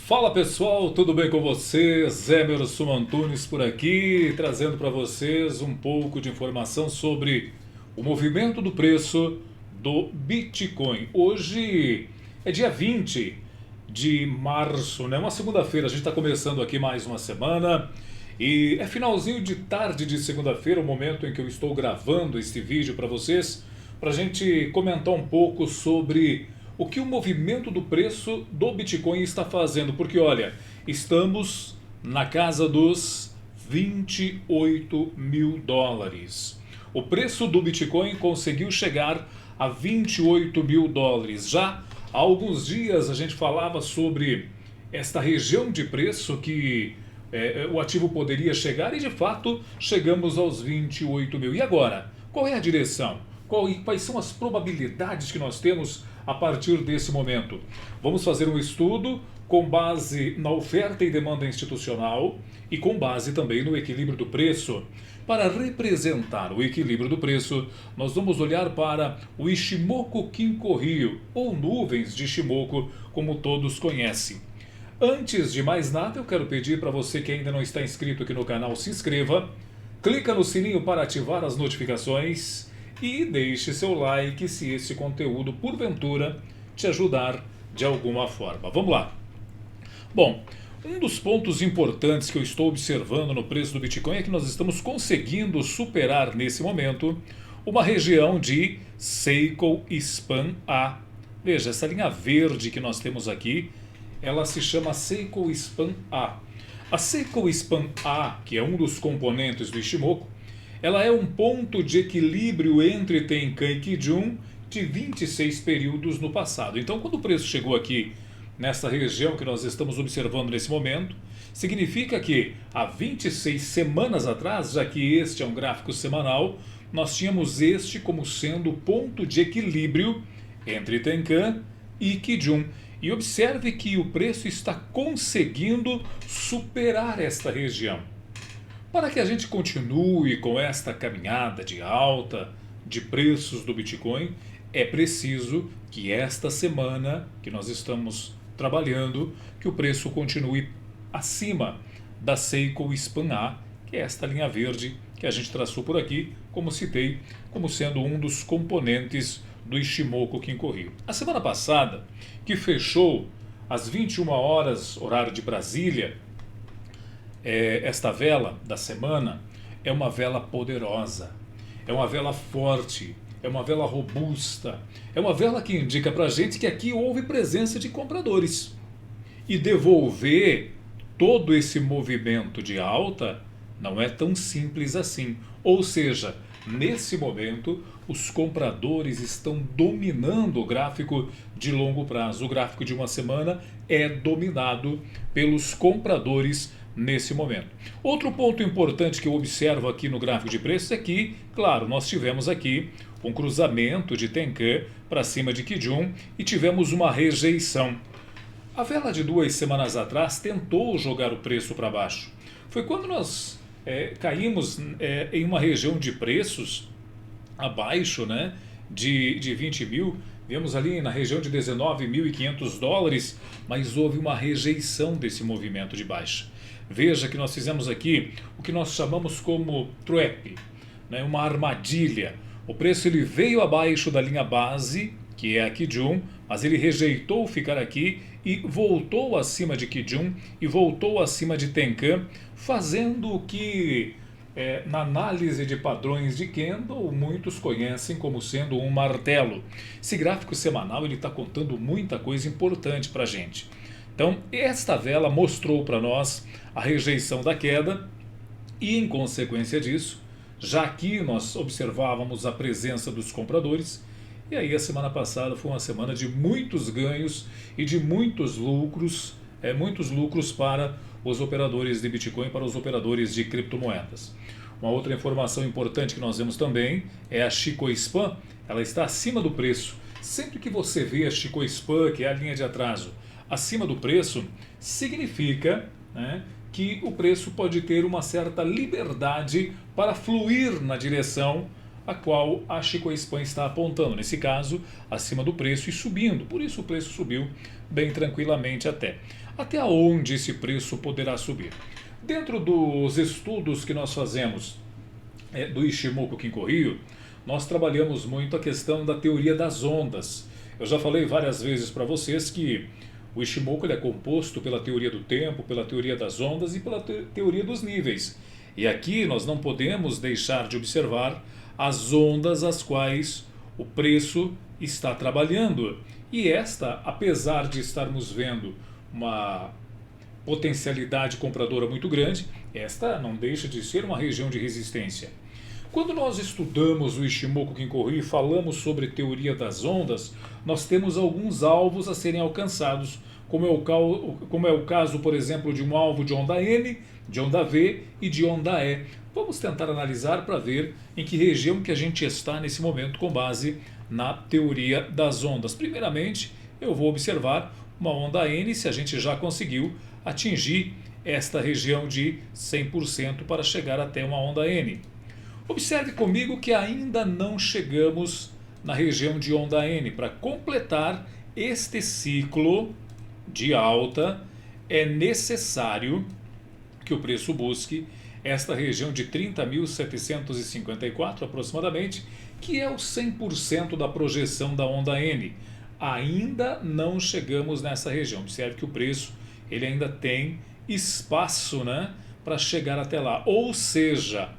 Fala pessoal, tudo bem com vocês? Emerson Antunes por aqui, trazendo para vocês um pouco de informação sobre o movimento do preço do Bitcoin. Hoje é dia 20 de março, né? Uma segunda-feira, a gente está começando aqui mais uma semana e é finalzinho de tarde de segunda-feira, o momento em que eu estou gravando este vídeo para vocês, para a gente comentar um pouco sobre o que o movimento do preço do Bitcoin está fazendo. Porque olha, estamos na casa dos 28 mil dólares. O preço do Bitcoin conseguiu chegar a 28 mil dólares. Já há alguns dias a gente falava sobre esta região de preço que o ativo poderia chegar e de fato chegamos aos 28 mil. E agora? Qual é a direção? Quais são as probabilidades que nós temos a partir desse momento? Vamos fazer um estudo com base na oferta e demanda institucional e com base também no equilíbrio do preço. Para representar o equilíbrio do preço, nós vamos olhar para o Ichimoku Kinko-Hyo, ou nuvens de Ichimoku, como todos conhecem. Antes de mais nada, eu quero pedir para você que ainda não está inscrito aqui no canal, se inscreva, clica no sininho para ativar as notificações e deixe seu like se esse conteúdo, porventura, te ajudar de alguma forma. Vamos lá. Bom, um dos pontos importantes que eu estou observando no preço do Bitcoin é que nós estamos conseguindo superar nesse momento uma região de Seiko Span A. Veja, essa linha verde que nós temos aqui, ela se chama Seiko Span A. A Seiko Span A, que é um dos componentes do Ichimoku, ela é um ponto de equilíbrio entre Tenkan e Kijun de 26 períodos no passado. Então, quando o preço chegou aqui, nessa região que nós estamos observando nesse momento, significa que há 26 semanas atrás, já que este é um gráfico semanal, nós tínhamos este como sendo o ponto de equilíbrio entre Tenkan e Kijun. E observe que o preço está conseguindo superar esta região. Para que a gente continue com esta caminhada de alta de preços do Bitcoin, é preciso que esta semana que nós estamos trabalhando, que o preço continue acima da Seiko Span A, que é esta linha verde que a gente traçou por aqui, como citei, como sendo um dos componentes do Ichimoku Kinko-Hyo. A semana passada, que fechou às 21 horas, horário de Brasília, esta vela da semana é uma vela poderosa, é uma vela forte, é uma vela robusta, é uma vela que indica para a gente que aqui houve presença de compradores. E devolver todo esse movimento de alta não é tão simples assim. Ou seja, nesse momento, os compradores estão dominando o gráfico de longo prazo. O gráfico de uma semana é dominado pelos compradores nesse momento. Outro ponto importante que eu observo aqui no gráfico de preços é que, claro, nós tivemos aqui um cruzamento de Tenkan para cima de Kijun e tivemos uma rejeição. A vela de 2 semanas atrás tentou jogar o preço para baixo. Foi quando nós caímos em uma região de preços abaixo, né, de 20 mil, viemos ali na região de 19.500 dólares, mas houve uma rejeição desse movimento de baixa. Veja que nós fizemos aqui o que nós chamamos como trap, né, uma armadilha. O preço ele veio abaixo da linha base, que é a Kijun, mas ele rejeitou ficar aqui e voltou acima de Kijun e voltou acima de Tenkan, fazendo o que na análise de padrões de Kendall muitos conhecem como sendo um martelo. Esse gráfico semanal ele está contando muita coisa importante para a gente. Então, esta vela mostrou para nós a rejeição da queda e, em consequência disso, já aqui nós observávamos a presença dos compradores. E aí a semana passada foi uma semana de muitos ganhos e de muitos lucros para os operadores de Bitcoin, para os operadores de criptomoedas. Uma outra informação importante que nós vemos também é a Chikou Span, ela está acima do preço. Sempre que você vê a Chikou Span, que é a linha de atraso, acima do preço, significa, né, que o preço pode ter uma certa liberdade para fluir na direção a qual a Chicoespan está apontando, nesse caso, acima do preço e subindo. Por isso o preço subiu bem tranquilamente até. Até onde esse preço poderá subir? Dentro dos estudos que nós fazemos do Ichimoku Kinko-Hyo, nós trabalhamos muito a questão da teoria das ondas. Eu já falei várias vezes para vocês que o Ichimoku ele é composto pela teoria do tempo, pela teoria das ondas e pela teoria dos níveis. E aqui nós não podemos deixar de observar as ondas às quais o preço está trabalhando. E esta, apesar de estarmos vendo uma potencialidade compradora muito grande, esta não deixa de ser uma região de resistência. Quando nós estudamos o Ichimoku Kinko-Hyo e falamos sobre teoria das ondas, nós temos alguns alvos a serem alcançados, como é o caso, por exemplo, de um alvo de onda N, de onda V e de onda E. Vamos tentar analisar para ver em que região que a gente está nesse momento com base na teoria das ondas. Primeiramente, eu vou observar uma onda N se a gente já conseguiu atingir esta região de 100% para chegar até uma onda N. Observe comigo que ainda não chegamos na região de onda N. Para completar este ciclo de alta, é necessário que o preço busque esta região de 30.754 aproximadamente, que é o 100% da projeção da onda N. Ainda não chegamos nessa região. Observe que o preço ele ainda tem espaço, né, para chegar até lá. Ou seja,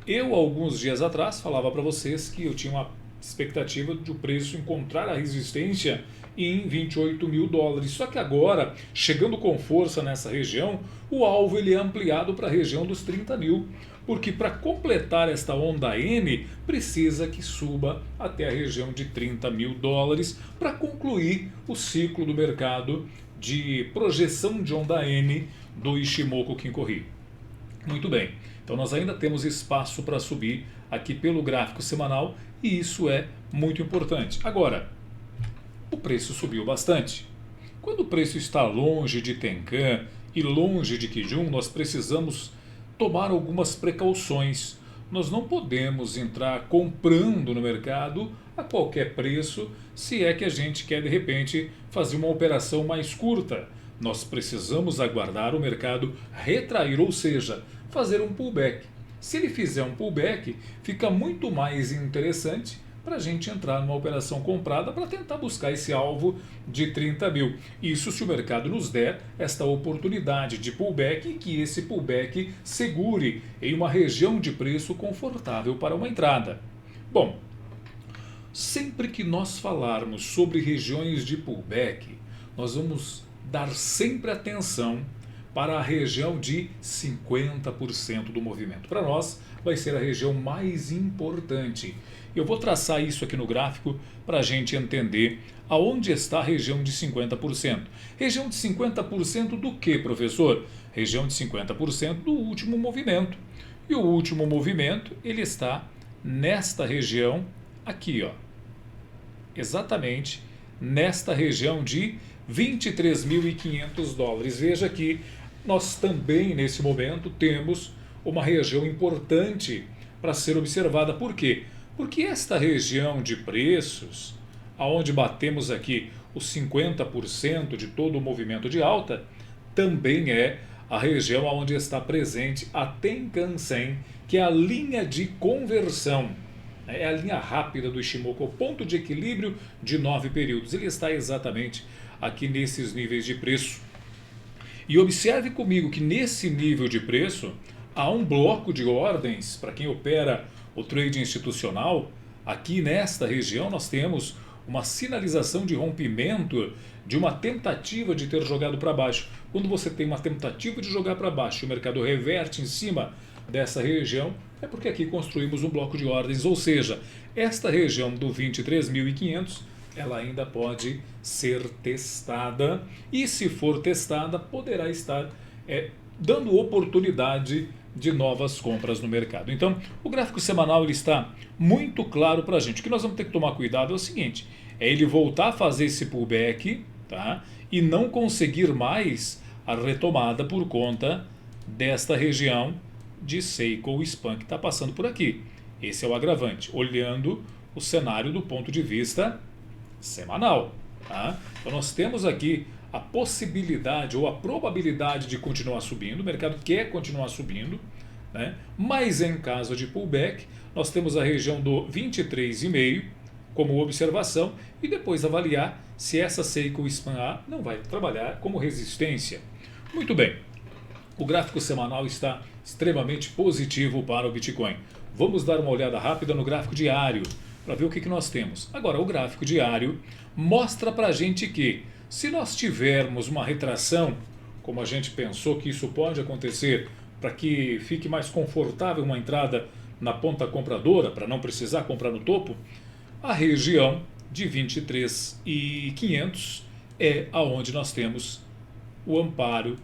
eu alguns dias atrás falava para vocês que eu tinha uma expectativa de o preço encontrar a resistência em 28 mil dólares. Só que agora, chegando com força nessa região, o alvo ele é ampliado para a região dos 30 mil. Porque para completar esta onda N, precisa que suba até a região de 30 mil dólares para concluir o ciclo do mercado de projeção de onda N do Ichimoku Kinko-Hyo. Muito bem, então nós ainda temos espaço para subir aqui pelo gráfico semanal e isso é muito importante. Agora, o preço subiu bastante. Quando o preço está longe de Tenkan e longe de Kijun, nós precisamos tomar algumas precauções. Nós não podemos entrar comprando no mercado a qualquer preço, se é que a gente quer de repente fazer uma operação mais curta. Nós precisamos aguardar o mercado retrair, ou seja, fazer um pullback. Se ele fizer um pullback, fica muito mais interessante para a gente entrar numa operação comprada para tentar buscar esse alvo de 30 mil. Isso se o mercado nos der esta oportunidade de pullback e que esse pullback segure em uma região de preço confortável para uma entrada. Bom, sempre que nós falarmos sobre regiões de pullback, nós vamos dar sempre atenção para a região de 50% do movimento. Para nós, vai ser a região mais importante. Eu vou traçar isso aqui no gráfico para a gente entender aonde está a região de 50%. Região de 50% do que, professor? Região de 50% do último movimento. E o último movimento, ele está nesta região aqui, ó. Exatamente nesta região de 23.500 dólares. Veja que nós também, nesse momento, temos uma região importante para ser observada. Por quê? Porque esta região de preços, aonde batemos aqui os 50% de todo o movimento de alta, também é a região onde está presente a Tenkan-sen, que é a linha de conversão. É a linha rápida do Ichimoku, o ponto de equilíbrio de 9 períodos. Ele está exatamente aqui nesses níveis de preço. E observe comigo que nesse nível de preço há um bloco de ordens para quem opera o trade institucional. Aqui nesta região nós temos uma sinalização de rompimento de uma tentativa de ter jogado para baixo. Quando você tem uma tentativa de jogar para baixo e o mercado reverte em cima dessa região, é porque aqui construímos um bloco de ordens, ou seja, esta região do 23.500 ela ainda pode ser testada e, se for testada, poderá estar dando oportunidade de novas compras no mercado. Então, o gráfico semanal ele está muito claro para a gente. O que nós vamos ter que tomar cuidado é o seguinte, é ele voltar a fazer esse pullback, tá? E não conseguir mais a retomada por conta desta região de Seiko Span que está passando por aqui. Esse é o agravante, olhando o cenário do ponto de vista semanal. Tá? Então nós temos aqui a possibilidade ou a probabilidade de continuar subindo, o mercado quer continuar subindo, né? Mas em caso de pullback, nós temos a região do 23,5 como observação e depois avaliar se essa Seiko Span A não vai trabalhar como resistência. Muito bem, o gráfico semanal está extremamente positivo para o Bitcoin. Vamos dar uma olhada rápida no gráfico diário para ver o que nós temos. Agora, o gráfico diário mostra para a gente que se nós tivermos uma retração, como a gente pensou que isso pode acontecer, para que fique mais confortável uma entrada na ponta compradora, para não precisar comprar no topo, a região de 23.500 é aonde nós temos o amparo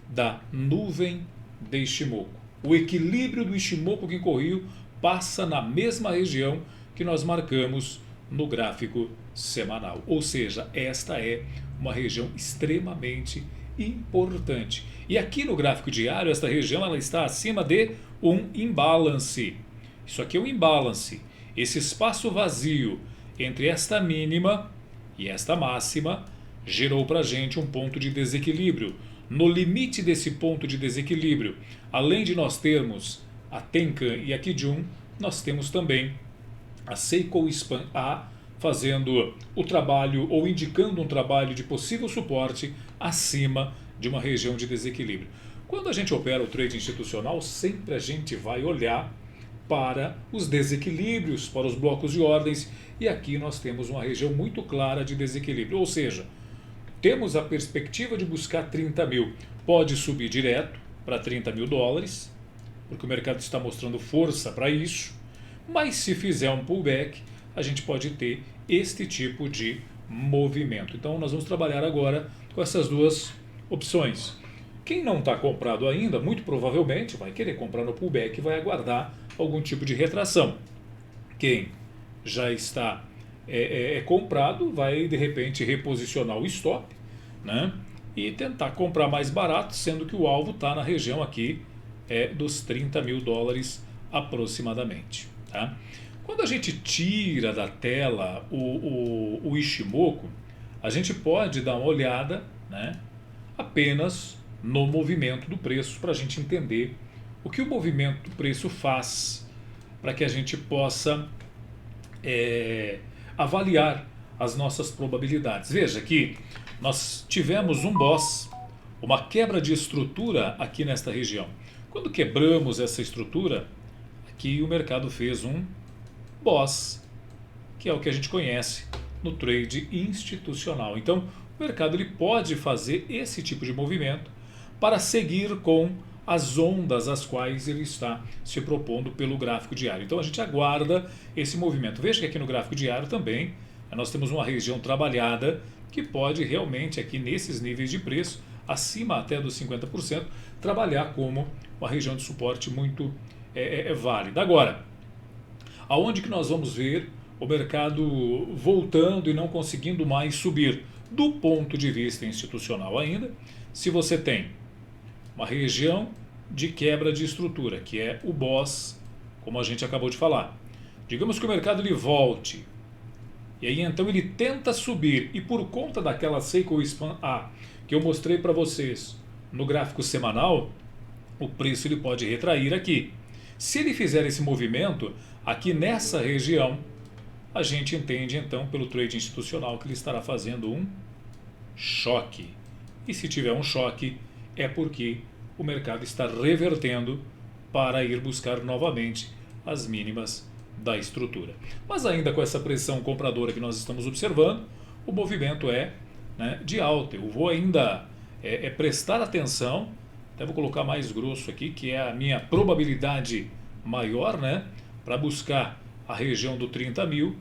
da nuvem de Ishimoku. O equilíbrio do Ishimoku Kinko-Ryu passa na mesma região que nós marcamos no gráfico semanal. Ou seja, esta é uma região extremamente importante. E aqui no gráfico diário, esta região ela está acima de um imbalance. Isso aqui é um imbalance. Esse espaço vazio entre esta mínima e esta máxima gerou para a gente um ponto de desequilíbrio. No limite desse ponto de desequilíbrio, além de nós termos a Tenkan e a Kijun, nós temos também a Seiko Span A fazendo o trabalho ou indicando um trabalho de possível suporte acima de uma região de desequilíbrio. Quando a gente opera o trade institucional, sempre a gente vai olhar para os desequilíbrios, para os blocos de ordens, e aqui nós temos uma região muito clara de desequilíbrio, ou seja, temos a perspectiva de buscar 30 mil, pode subir direto para 30 mil dólares, porque o mercado está mostrando força para isso, mas se fizer um pullback, a gente pode ter este tipo de movimento. Então nós vamos trabalhar agora com essas duas opções. Quem não está comprado ainda, muito provavelmente vai querer comprar no pullback e vai aguardar algum tipo de retração. Quem já está comprado vai de repente reposicionar o stop, né? E tentar comprar mais barato, sendo que o alvo está na região aqui dos 30 mil dólares aproximadamente. Tá? Quando a gente tira da tela o Ishimoku, a gente pode dar uma olhada, né, apenas no movimento do preço para a gente entender o que o movimento do preço faz para que a gente possa avaliar as nossas probabilidades. Veja que nós tivemos um boss, uma quebra de estrutura aqui nesta região. Quando quebramos essa estrutura, aqui o mercado fez um boss, que é o que a gente conhece no trade institucional. Então, o mercado ele pode fazer esse tipo de movimento para seguir com as ondas às quais ele está se propondo pelo gráfico diário. Então a gente aguarda esse movimento. Veja que aqui no gráfico diário também nós temos uma região trabalhada que pode realmente aqui nesses níveis de preço, acima até dos 50%, trabalhar como uma região de suporte muito válida. Agora, aonde que nós vamos ver o mercado voltando e não conseguindo mais subir? Do ponto de vista institucional ainda, se você tem uma região de quebra de estrutura, que é o boss, como a gente acabou de falar. Digamos que o mercado ele volte, e aí então ele tenta subir, e por conta daquela Seiko Span A, que eu mostrei para vocês no gráfico semanal, o preço ele pode retrair aqui. Se ele fizer esse movimento, aqui nessa região, a gente entende então pelo trade institucional que ele estará fazendo um choque. E se tiver um choque, é porque o mercado está revertendo para ir buscar novamente as mínimas da estrutura. Mas ainda com essa pressão compradora que nós estamos observando, o movimento é, né, de alta. Eu vou ainda prestar atenção, até vou colocar mais grosso aqui, que é a minha probabilidade maior, né, para buscar a região do 30 mil.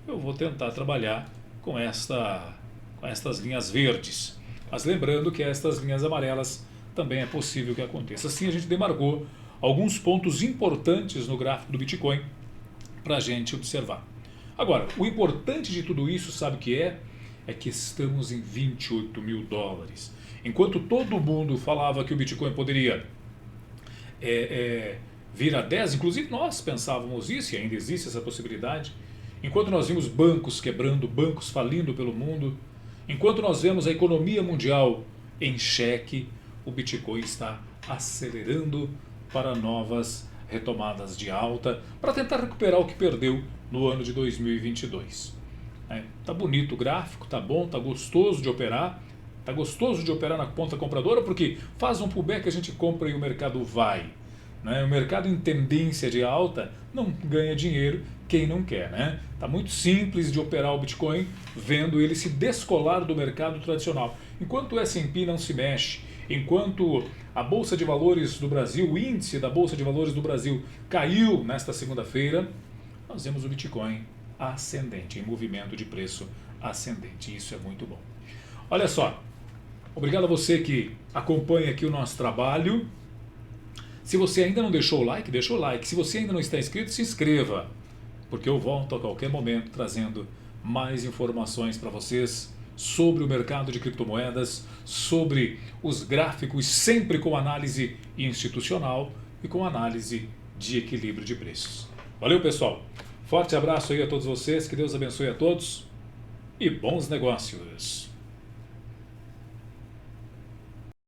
Eu vou tentar trabalhar com estas linhas verdes. Mas lembrando que estas linhas amarelas também é possível que aconteça. Assim a gente demarcou alguns pontos importantes no gráfico do Bitcoin para a gente observar. Agora, o importante de tudo isso, sabe o que é? É que estamos em 28 mil dólares. Enquanto todo mundo falava que o Bitcoin poderia vir a 10, inclusive nós pensávamos isso e ainda existe essa possibilidade. Enquanto nós vimos bancos quebrando, bancos falindo pelo mundo, enquanto nós vemos a economia mundial em xeque, o Bitcoin está acelerando para novas retomadas de alta, para tentar recuperar o que perdeu no ano de 2022. Tá bonito o gráfico, tá bom, tá gostoso de operar. Tá gostoso de operar na ponta compradora porque faz um pullback, a gente compra e o mercado vai. O mercado em tendência de alta não ganha dinheiro quem não quer. Tá muito simples de operar o Bitcoin vendo ele se descolar do mercado tradicional. Enquanto o S&P não se mexe, enquanto a Bolsa de Valores do Brasil, o índice da Bolsa de Valores do Brasil caiu nesta segunda-feira, nós vemos o Bitcoin ascendente, em movimento de preço ascendente. Isso é muito bom. Olha só, obrigado a você que acompanha aqui o nosso trabalho. Se você ainda não deixou o like, deixa o like. Se você ainda não está inscrito, se inscreva, porque eu volto a qualquer momento trazendo mais informações para vocês sobre o mercado de criptomoedas, sobre os gráficos, sempre com análise institucional e com análise de equilíbrio de preços. Valeu, pessoal! Forte abraço aí a todos vocês, que Deus abençoe a todos e bons negócios!